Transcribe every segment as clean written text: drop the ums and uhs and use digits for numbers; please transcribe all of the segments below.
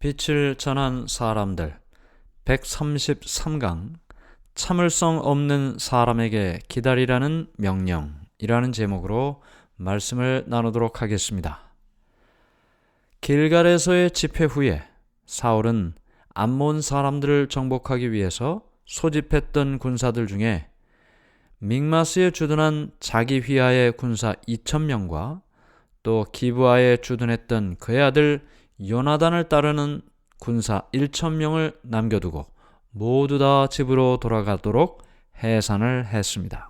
빛을 전한 사람들 133강 참을성 없는 사람에게 기다리라는 명령이라는 제목으로 말씀을 나누도록 하겠습니다. 길갈에서의 집회 후에 사울은 암몬 사람들을 정복하기 위해서 소집했던 군사들 중에 믹마스에 주둔한 자기 휘하의 군사 2,000명과 또 기브아에 주둔했던 그의 아들 요나단을 따르는 군사 1,000명을 남겨두고 모두 다 집으로 돌아가도록 해산을 했습니다.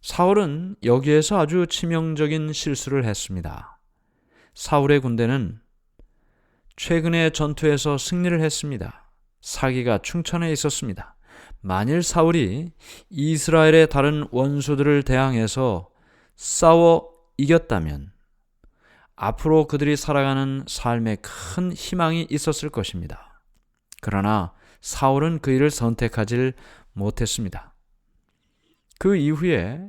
사울은 여기에서 아주 치명적인 실수를 했습니다. 사울의 군대는 최근의 전투에서 승리를 했습니다. 사기가 충천해 있었습니다. 만일 사울이 이스라엘의 다른 원수들을 대항해서 싸워 이겼다면 앞으로 그들이 살아가는 삶에 큰 희망이 있었을 것입니다. 그러나 사울은 그 일을 선택하지 못했습니다. 그 이후에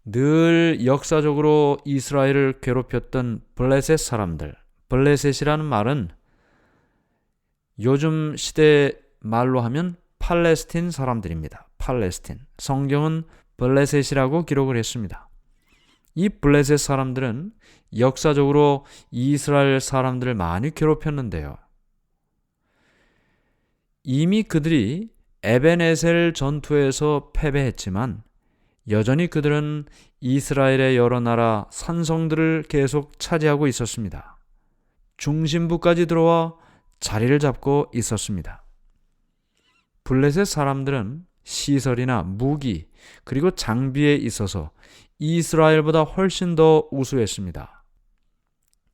늘 역사적으로 이스라엘을 괴롭혔던 블레셋 사람들, 블레셋이라는 말은 요즘 시대 말로 하면 팔레스틴 사람들입니다. 팔레스틴. 성경은 블레셋이라고 기록을 했습니다. 이 블레셋 사람들은 역사적으로 이스라엘 사람들을 많이 괴롭혔는데요. 이미 그들이 에벤에셀 전투에서 패배했지만 여전히 그들은 이스라엘의 여러 나라 산성들을 계속 차지하고 있었습니다. 중심부까지 들어와 자리를 잡고 있었습니다. 블레셋 사람들은 시설이나 무기 그리고 장비에 있어서 이스라엘보다 훨씬 더 우수했습니다.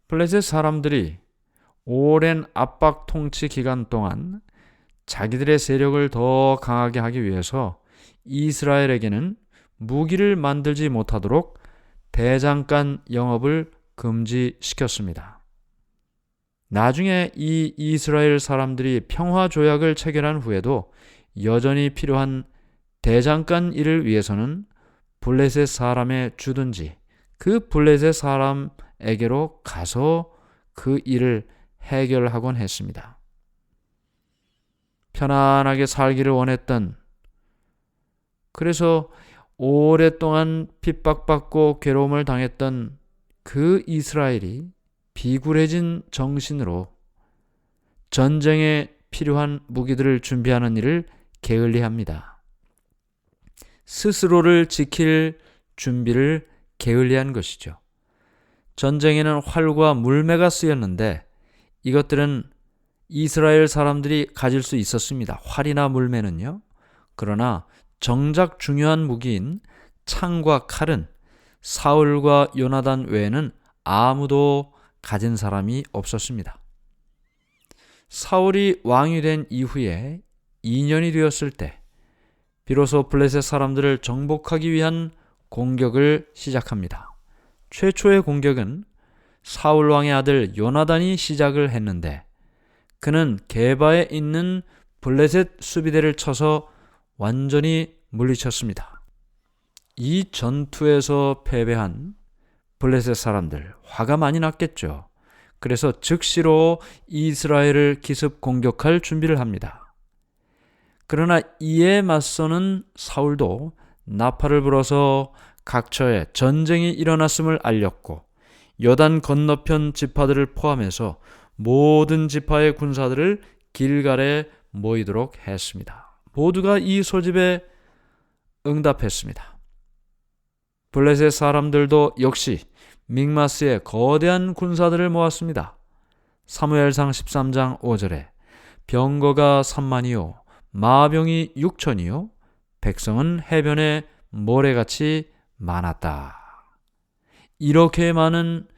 블레셋 사람들이 오랜 압박 통치 기간 동안 자기들의 세력을 더 강하게 하기 위해서 이스라엘에게는 무기를 만들지 못하도록 대장간 영업을 금지시켰습니다. 나중에 이 이스라엘 사람들이 평화조약을 체결한 후에도 여전히 필요한 대장간 일을 위해서는 블레셋 사람의 주든지 그 블레셋 사람에게로 가서 그 일을 해결하곤 했습니다. 편안하게 살기를 원했던, 그래서 오랫동안 핍박받고 괴로움을 당했던 그 이스라엘이 비굴해진 정신으로 전쟁에 필요한 무기들을 준비하는 일을 게을리합니다. 스스로를 지킬 준비를 게을리한 것이죠. 전쟁에는 활과 물매가 쓰였는데 이것들은 이스라엘 사람들이 가질 수 있었습니다. 활이나 물매는요. 그러나 정작 중요한 무기인 창과 칼은 사울과 요나단 외에는 아무도 가진 사람이 없었습니다. 사울이 왕이 된 이후에 2년이 되었을 때 비로소 블레셋 사람들을 정복하기 위한 공격을 시작합니다. 최초의 공격은 사울 왕의 아들 요나단이 시작을 했는데 그는 게바에 있는 블레셋 수비대를 쳐서 완전히 물리쳤습니다. 이 전투에서 패배한 블레셋 사람들 화가 많이 났겠죠. 그래서 즉시로 이스라엘을 기습 공격할 준비를 합니다. 그러나 이에 맞서는 사울도 나팔을 불어서 각처에 전쟁이 일어났음을 알렸고 요단 건너편 지파들을 포함해서 모든 지파의 군사들을 길갈에 모이도록 했습니다. 모두가 이 소집에 응답했습니다. 블레셋 사람들도 역시 믹마스에 거대한 군사들을 모았습니다. 사무엘상 13장 5절에 병거가 3만이요 마병이 6천이요 백성은 해변에 모래같이 많았다. 이렇게 많은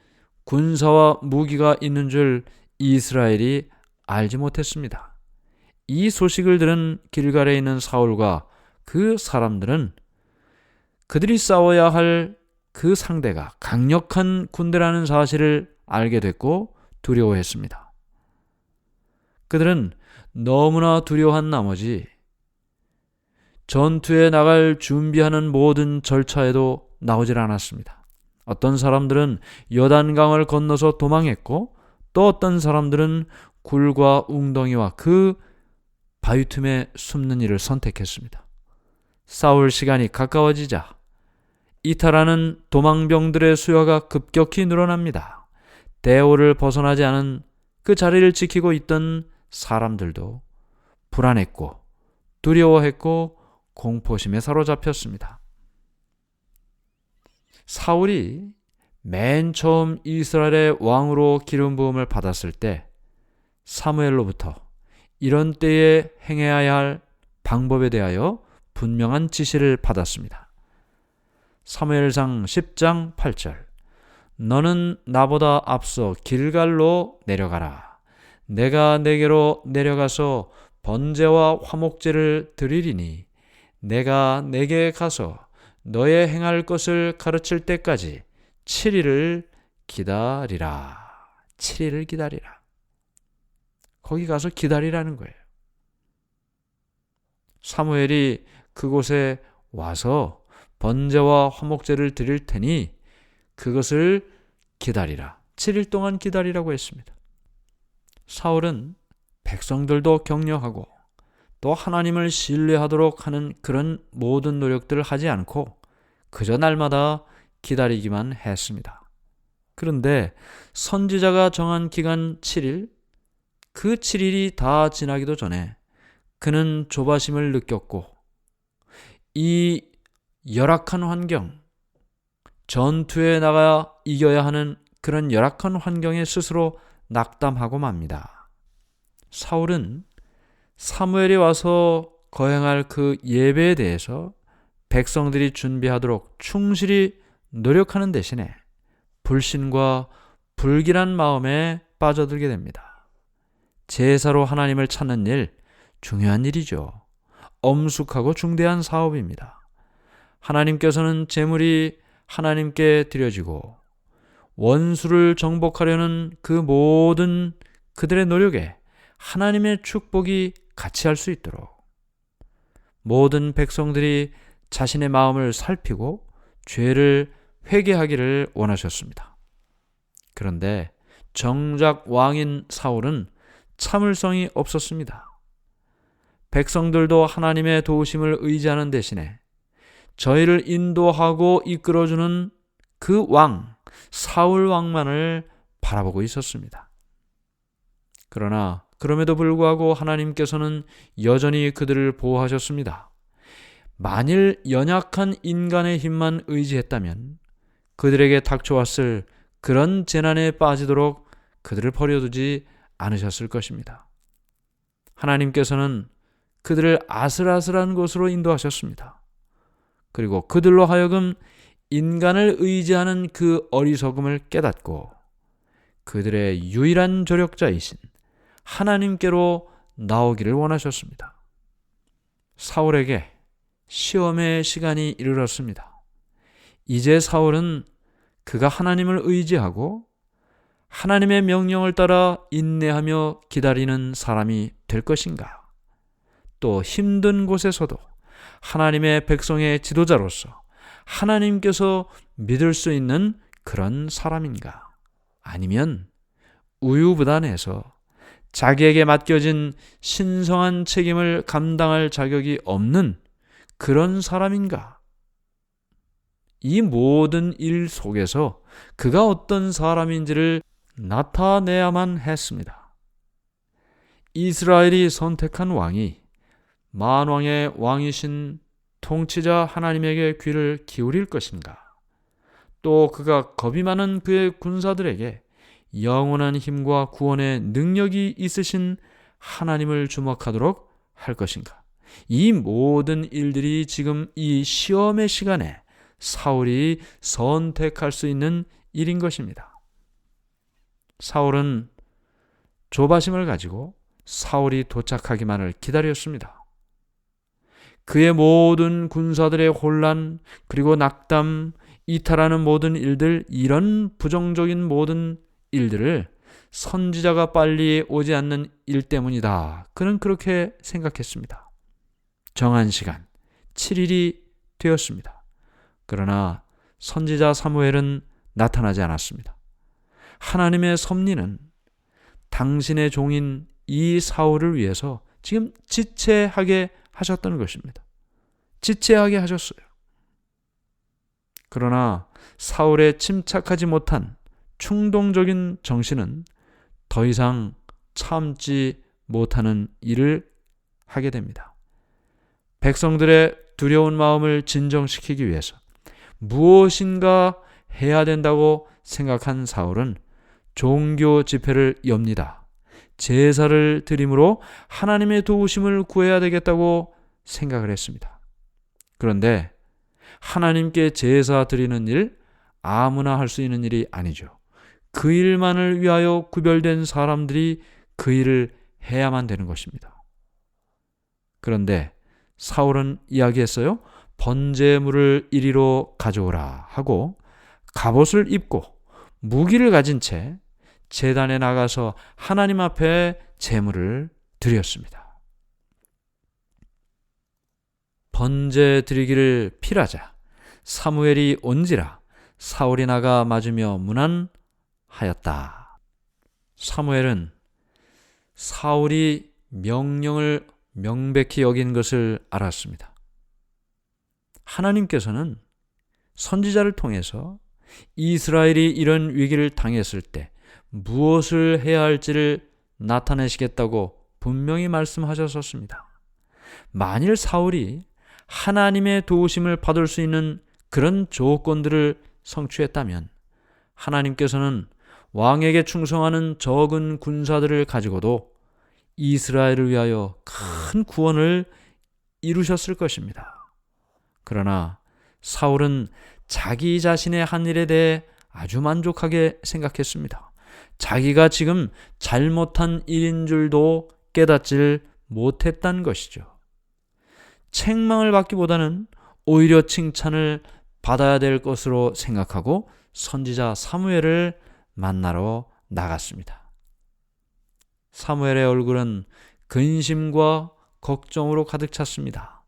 군사와 무기가 있는 줄 이스라엘이 알지 못했습니다. 이 소식을 들은 길갈에 있는 사울과 그 사람들은 그들이 싸워야 할 그 상대가 강력한 군대라는 사실을 알게 됐고 두려워했습니다. 그들은 너무나 두려워한 나머지 전투에 나갈 준비하는 모든 절차에도 나오질 않았습니다. 어떤 사람들은 요단강을 건너서 도망했고 또 어떤 사람들은 굴과 웅덩이와 그 바위 틈에 숨는 일을 선택했습니다. 싸울 시간이 가까워지자 이탈하는 도망병들의 수요가 급격히 늘어납니다. 대오를 벗어나지 않은 그 자리를 지키고 있던 사람들도 불안했고 두려워했고 공포심에 사로잡혔습니다. 사울이 맨 처음 이스라엘의 왕으로 기름 부음을 받았을 때 사무엘로부터 이런 때에 행해야 할 방법에 대하여 분명한 지시를 받았습니다. 사무엘상 10장 8절 너는 나보다 앞서 길갈로 내려가라. 내가 내게로 내려가서 번제와 화목제를 드리리니 내가 내게 가서 너의 행할 것을 가르칠 때까지 7일을 기다리라. 7일을 기다리라. 거기 가서 기다리라는 거예요. 사무엘이 그곳에 와서 번제와 화목제를 드릴 테니 그것을 기다리라. 7일 동안 기다리라고 했습니다. 사울은 백성들도 격려하고 또 하나님을 신뢰하도록 하는 그런 모든 노력들을 하지 않고 그저 날마다 기다리기만 했습니다. 그런데 선지자가 정한 기간 7일, 그 7일이 다 지나기도 전에 그는 조바심을 느꼈고 이 열악한 환경, 전투에 나가 이겨야 하는 그런 열악한 환경에 스스로 낙담하고 맙니다. 사울은 사무엘이 와서 거행할 그 예배에 대해서 백성들이 준비하도록 충실히 노력하는 대신에 불신과 불길한 마음에 빠져들게 됩니다. 제사로 하나님을 찾는 일, 중요한 일이죠. 엄숙하고 중대한 사업입니다. 하나님께서는 제물이 하나님께 드려지고 원수를 정복하려는 그 모든 그들의 노력에 하나님의 축복이 같이 할 수 있도록 모든 백성들이 자신의 마음을 살피고 죄를 회개하기를 원하셨습니다. 그런데 정작 왕인 사울은 참을성이 없었습니다. 백성들도 하나님의 도우심을 의지하는 대신에 저희를 인도하고 이끌어주는 그 왕, 사울 왕만을 바라보고 있었습니다. 그러나 그럼에도 불구하고 하나님께서는 여전히 그들을 보호하셨습니다. 만일 연약한 인간의 힘만 의지했다면 그들에게 닥쳐왔을 그런 재난에 빠지도록 그들을 버려두지 않으셨을 것입니다. 하나님께서는 그들을 아슬아슬한 곳으로 인도하셨습니다. 그리고 그들로 하여금 인간을 의지하는 그 어리석음을 깨닫고 그들의 유일한 조력자이신 하나님께로 나오기를 원하셨습니다. 사울에게 시험의 시간이 이르렀습니다. 이제 사울은 그가 하나님을 의지하고 하나님의 명령을 따라 인내하며 기다리는 사람이 될 것인가? 또 힘든 곳에서도 하나님의 백성의 지도자로서 하나님께서 믿을 수 있는 그런 사람인가? 아니면 우유부단해서 자기에게 맡겨진 신성한 책임을 감당할 자격이 없는 그런 사람인가? 이 모든 일 속에서 그가 어떤 사람인지를 나타내야만 했습니다. 이스라엘이 선택한 왕이 만왕의 왕이신 통치자 하나님에게 귀를 기울일 것인가? 또 그가 겁이 많은 그의 군사들에게 영원한 힘과 구원의 능력이 있으신 하나님을 주목하도록 할 것인가? 이 모든 일들이 지금 이 시험의 시간에 사울이 선택할 수 있는 일인 것입니다. 사울은 조바심을 가지고 사울이 도착하기만을 기다렸습니다. 그의 모든 군사들의 혼란 그리고 낙담, 이탈하는 모든 일들, 이런 부정적인 모든 일들을 선지자가 빨리 오지 않는 일 때문이다. 그는 그렇게 생각했습니다. 정한 시간 7일이 되었습니다. 그러나 선지자 사무엘은 나타나지 않았습니다. 하나님의 섭리는 당신의 종인 이 사울을 위해서 지금 지체하게 하셨다는 것입니다. 지체하게 하셨어요. 그러나 사울의 침착하지 못한 충동적인 정신은 더 이상 참지 못하는 일을 하게 됩니다. 백성들의 두려운 마음을 진정시키기 위해서 무엇인가 해야 된다고 생각한 사울은 종교 집회를 엽니다. 제사를 드림으로 하나님의 도우심을 구해야 되겠다고 생각을 했습니다. 그런데 하나님께 제사 드리는 일, 아무나 할 수 있는 일이 아니죠. 그 일만을 위하여 구별된 사람들이 그 일을 해야만 되는 것입니다. 그런데 사울은 이야기했어요. 번제물을 이리로 가져오라 하고 갑옷을 입고 무기를 가진 채 제단에 나가서 하나님 앞에 제물을 드렸습니다. 번제 드리기를 필하자 사무엘이 온지라 사울이 나가 맞으며 문안하였다. 사무엘은 사울이 명령을 명백히 여긴 것을 알았습니다. 하나님께서는 선지자를 통해서 이스라엘이 이런 위기를 당했을 때 무엇을 해야 할지를 나타내시겠다고 분명히 말씀하셨었습니다. 만일 사울이 하나님의 도우심을 받을 수 있는 그런 조건들을 성취했다면 하나님께서는 왕에게 충성하는 적은 군사들을 가지고도 이스라엘을 위하여 큰 구원을 이루셨을 것입니다. 그러나 사울은 자기 자신의 한 일에 대해 아주 만족하게 생각했습니다. 자기가 지금 잘못한 일인 줄도 깨닫지를 못했다는 것이죠. 책망을 받기보다는 오히려 칭찬을 받아야 될 것으로 생각하고 선지자 사무엘을 만나러 나갔습니다. 사무엘의 얼굴은 근심과 걱정으로 가득 찼습니다.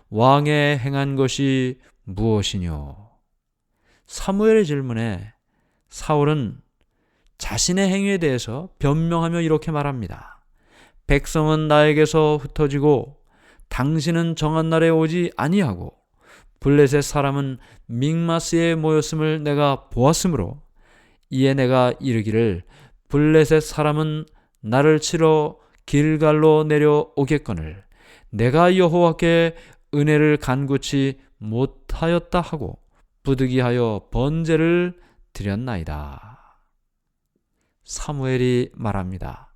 왕의 행한 것이 무엇이뇨? 사무엘의 질문에 사울은 자신의 행위에 대해서 변명하며 이렇게 말합니다. 백성은 나에게서 흩어지고 당신은 정한 날에 오지 아니하고 블레셋 사람은 믹마스에 모였음을 내가 보았으므로 이에 내가 이르기를 블레셋 사람은 나를 치러 길갈로 내려오겠거늘 내가 여호와께 은혜를 간구치 못하였다 하고 부득이하여 번제를 드렸나이다. 사무엘이 말합니다.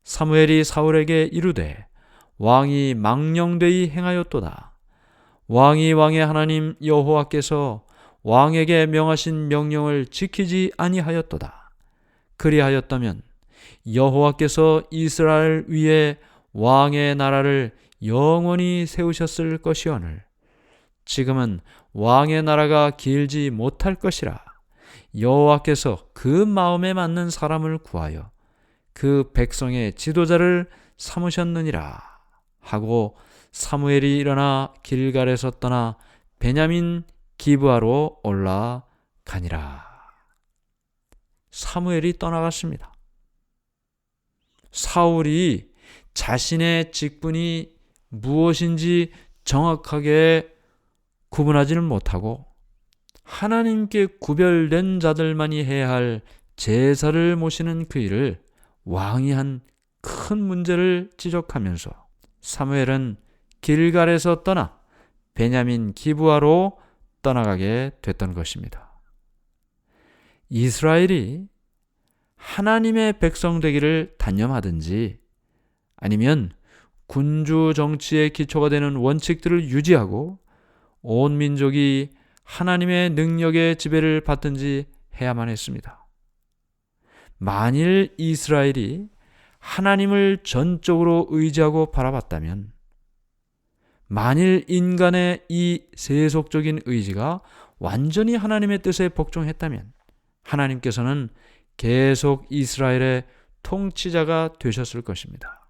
사무엘이 사울에게 이르되 왕이 망령되이 행하였도다. 왕이 왕의 하나님 여호와께서 왕에게 명하신 명령을 지키지 아니하였도다. 그리하였다면 여호와께서 이스라엘 위에 왕의 나라를 영원히 세우셨을 것이오늘 지금은 왕의 나라가 길지 못할 것이라. 여호와께서 그 마음에 맞는 사람을 구하여 그 백성의 지도자를 삼으셨느니라 하고 사무엘이 일어나 길갈에서 떠나 베냐민 기브아로 올라가니라. 사무엘이 떠나갔습니다. 사울이 자신의 직분이 무엇인지 정확하게 구분하지는 못하고 하나님께 구별된 자들만이 해야 할 제사를 모시는 그 일을 왕이 한 큰 문제를 지적하면서 사무엘은 길갈에서 떠나 베냐민 기브아로 떠나가게 됐던 것입니다. 이스라엘이 하나님의 백성 되기를 단념하든지 아니면 군주 정치의 기초가 되는 원칙들을 유지하고 온 민족이 하나님의 능력의 지배를 받든지 해야만 했습니다. 만일 이스라엘이 하나님을 전적으로 의지하고 바라봤다면, 만일 인간의 이 세속적인 의지가 완전히 하나님의 뜻에 복종했다면 하나님께서는 계속 이스라엘의 통치자가 되셨을 것입니다.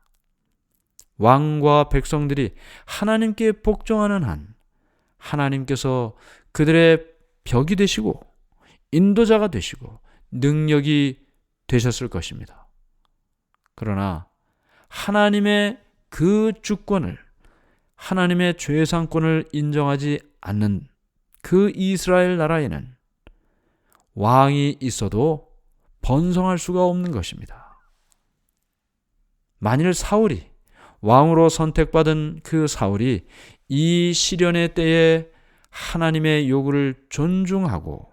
왕과 백성들이 하나님께 복종하는 한 하나님께서 그들의 벽이 되시고 인도자가 되시고 능력이 되셨을 것입니다. 그러나 하나님의 그 주권을, 하나님의 죄상권을 인정하지 않는 그 이스라엘 나라에는 왕이 있어도 번성할 수가 없는 것입니다. 만일 사울이, 왕으로 선택받은 그 사울이 이 시련의 때에 하나님의 요구를 존중하고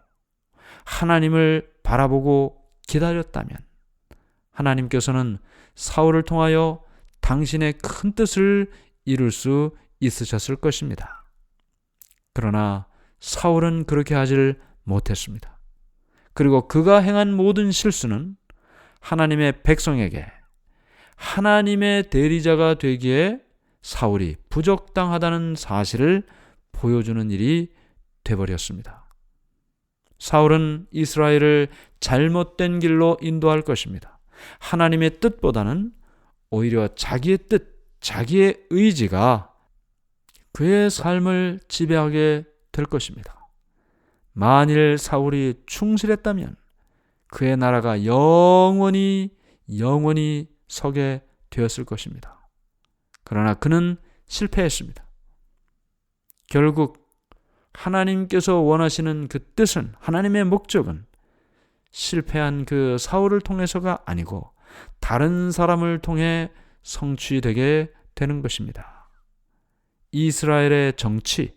하나님을 바라보고 기다렸다면 하나님께서는 사울을 통하여 당신의 큰 뜻을 이룰 수 있으셨을 것입니다. 그러나 사울은 그렇게 하질 못했습니다. 그리고 그가 행한 모든 실수는 하나님의 백성에게 하나님의 대리자가 되기에 사울이 부적당하다는 사실을 보여주는 일이 되어버렸습니다. 사울은 이스라엘을 잘못된 길로 인도할 것입니다. 하나님의 뜻보다는 오히려 자기의 뜻, 자기의 의지가 그의 삶을 지배하게 될 것입니다. 만일 사울이 충실했다면 그의 나라가 영원히 서게 되었을 것입니다. 그러나 그는 실패했습니다. 결국 하나님께서 원하시는 그 뜻은, 하나님의 목적은 실패한 그 사울을 통해서가 아니고 다른 사람을 통해 성취되게 되는 것입니다. 이스라엘의 정치,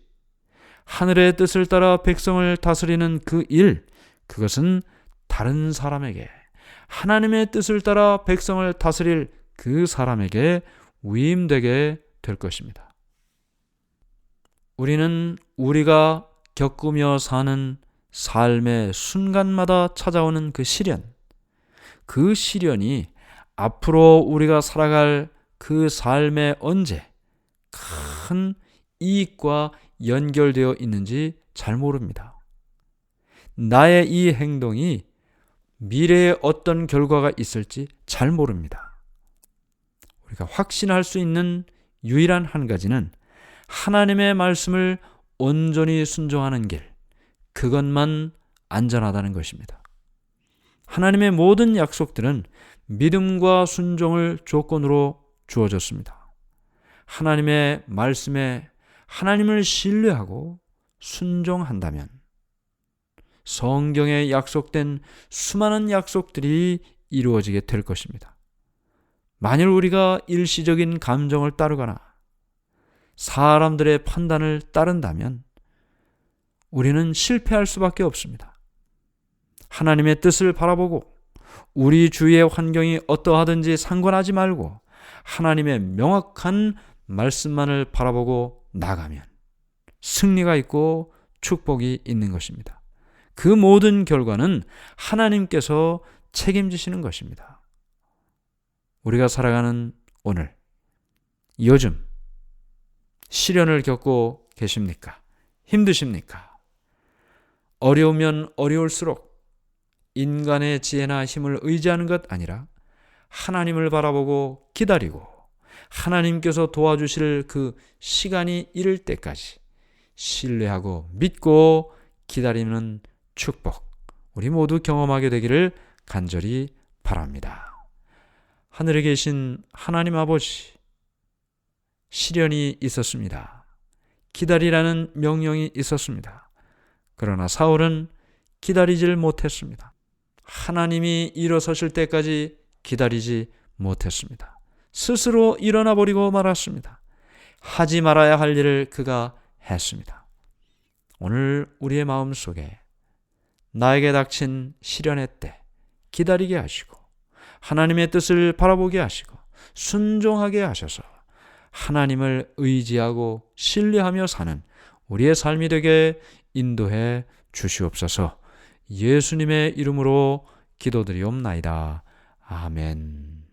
하늘의 뜻을 따라 백성을 다스리는 그 일, 그것은 다른 사람에게, 하나님의 뜻을 따라 백성을 다스릴 그 사람에게 위임되게 될 것입니다. 우리는 우리가 겪으며 사는 삶의 순간마다 찾아오는 그 시련이 앞으로 우리가 살아갈 그 삶의 언제 큰 이익과 연결되어 있는지 잘 모릅니다. 나의 이 행동이 미래에 어떤 결과가 있을지 잘 모릅니다. 우리가 확신할 수 있는 유일한 한 가지는 하나님의 말씀을 온전히 순종하는 길, 그것만 안전하다는 것입니다. 하나님의 모든 약속들은 믿음과 순종을 조건으로 주어졌습니다. 하나님의 말씀에 하나님을 신뢰하고 순종한다면 성경에 약속된 수많은 약속들이 이루어지게 될 것입니다. 만일 우리가 일시적인 감정을 따르거나 사람들의 판단을 따른다면 우리는 실패할 수밖에 없습니다. 하나님의 뜻을 바라보고 우리 주위의 환경이 어떠하든지 상관하지 말고 하나님의 명확한 말씀만을 바라보고 나가면 승리가 있고 축복이 있는 것입니다. 그 모든 결과는 하나님께서 책임지시는 것입니다. 우리가 살아가는 오늘, 요즘 시련을 겪고 계십니까? 힘드십니까? 어려우면 어려울수록 인간의 지혜나 힘을 의지하는 것 아니라 하나님을 바라보고 기다리고 하나님께서 도와주실 그 시간이 이를 때까지 신뢰하고 믿고 기다리는 축복, 우리 모두 경험하게 되기를 간절히 바랍니다. 하늘에 계신 하나님 아버지, 시련이 있었습니다. 기다리라는 명령이 있었습니다. 그러나 사울은 기다리질 못했습니다. 하나님이 일어서실 때까지 기다리지 못했습니다. 스스로 일어나 버리고 말았습니다. 하지 말아야 할 일을 그가 했습니다. 오늘 우리의 마음속에 나에게 닥친 시련의 때 기다리게 하시고 하나님의 뜻을 바라보게 하시고 순종하게 하셔서 하나님을 의지하고 신뢰하며 사는 우리의 삶이 되게 인도해 주시옵소서. 예수님의 이름으로 기도드리옵나이다. 아멘.